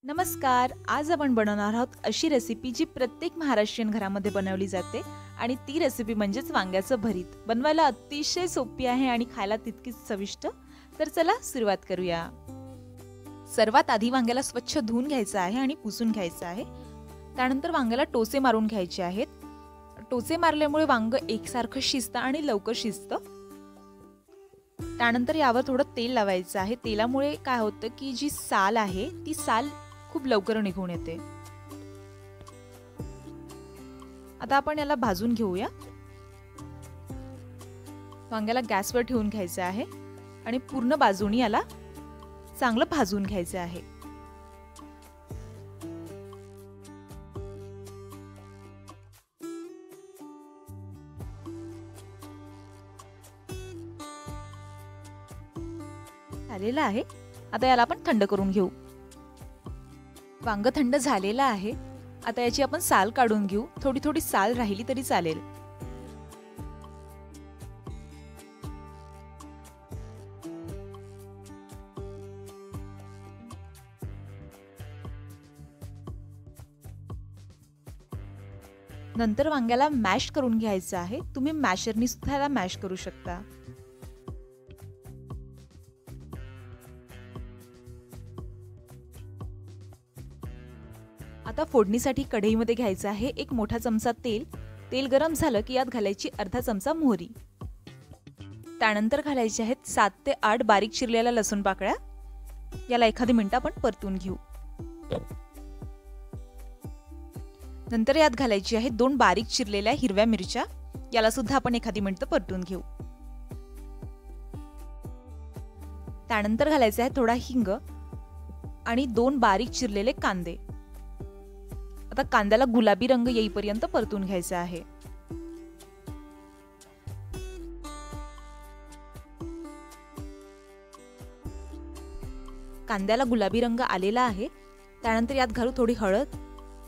नमस्कार. आज आपण बनवणार आहोत अशी रेसिपी जी प्रत्येक महाराष्ट्रीयन घरामध्ये बनवली जाते आणि ती रेसिपी म्हणजेच वांग्याचं भरीत. बनवायला अतिशय सोपी आहे आणि खायला तितकीच चविष्ट. तर चला सुरुवात करूया. सर्वात आधी वांग्याला स्वच्छ धुवून घ्यायचं आहे आणि पुसून घ्यायचं आहे. त्यानंतर वांग्याला टोचे मारून घ्यायचे आहेत. टोचे मारल्यामुळे वांग एकसारखं शिजतं आणि लवकर शिजतं. त्यानंतर यावर थोडं तेल लावायचं आहे. तेलामुळे काय होतं की जी साल आहे ती साल खूप लवकर निघून येते. आता आपण याला भाजून घेऊया. वांग्याला गॅसवर ठेवून घ्यायचं आहे आणि पूर्ण बाजूनी याला चांगलं भाजून घ्यायचं आहे. झालेला आहे. आता याला आपण थंड करून घेऊ. वांग थंड झालेला आहे. आता याची आपण साल काढून घेऊ. थोडी थोडी साल राहिली तरी चालेल. नंतर वांग्याला मॅश करून घ्यायचं आहे. तुम्ही मॅशरनी सुद्धा याला मॅश करू शकता. आता फोडणीसाठी कढईमध्ये घ्यायचं आहे एक मोठा चमचा तेल. तेल गरम झालं की यात घालायची अर्धा चमचा मोहरी. त्यानंतर घालायचे आहेत 7 ते 8 बारीक चिरलेल्या लसूण पाकळ्या. याला एखादी मिनिट आपण परतून घेऊ. नंतर यात घालायची आहे 2 बारीक चिरलेल्या हिरव्या मिरच्या. याला सुद्धा आपण एखादी मिनिट परतून घेऊ. त्यानंतर घालायचा आहे थोडा हिंग आणि 2 बारीक चिरलेले कांदे. आता कांद्याला गुलाबी रंग येईपर्यंत परतून घ्यायचा आहे. कांद्याला गुलाबी रंग आलेला आहे. त्यानंतर यात घालू थोडी हळद,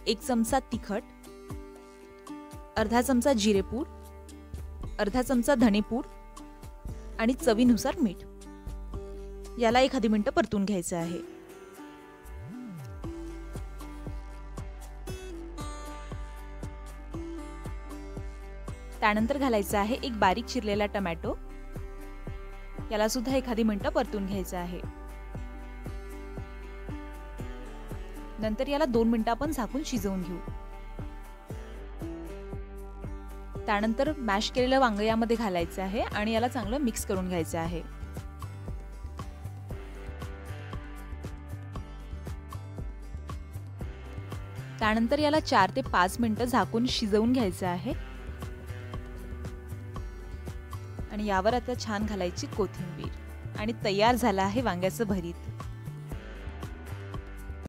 1 चमचा तिखट, अर्धा चमचा जिरेपूड, अर्धा चमचा धनेपूड आणि चवीनुसार मीठ. याला एखादी मिनिट परतून घ्यायचं आहे. त्यानंतर घालायचा आहे एक बारीक चिरलेला टोमॅटो. याला सुद्धा एखादी मिनिट परतून घ्यायचं आहे. नंतर याला 2 मिनिटं आपण झाकून शिजवून घेऊ. त्यानंतर मॅश केलेलं वांग यामध्ये घालायचं आहे आणि याला चांगलं मिक्स करून घ्यायचं आहे. त्यानंतर याला 4 ते 5 मिनिटं झाकून शिजवून घ्यायचं आहे. आणि यावर आता छान घालायची कोथिंबीर आणि तयार झाला आहे वांग्याचं भरीत.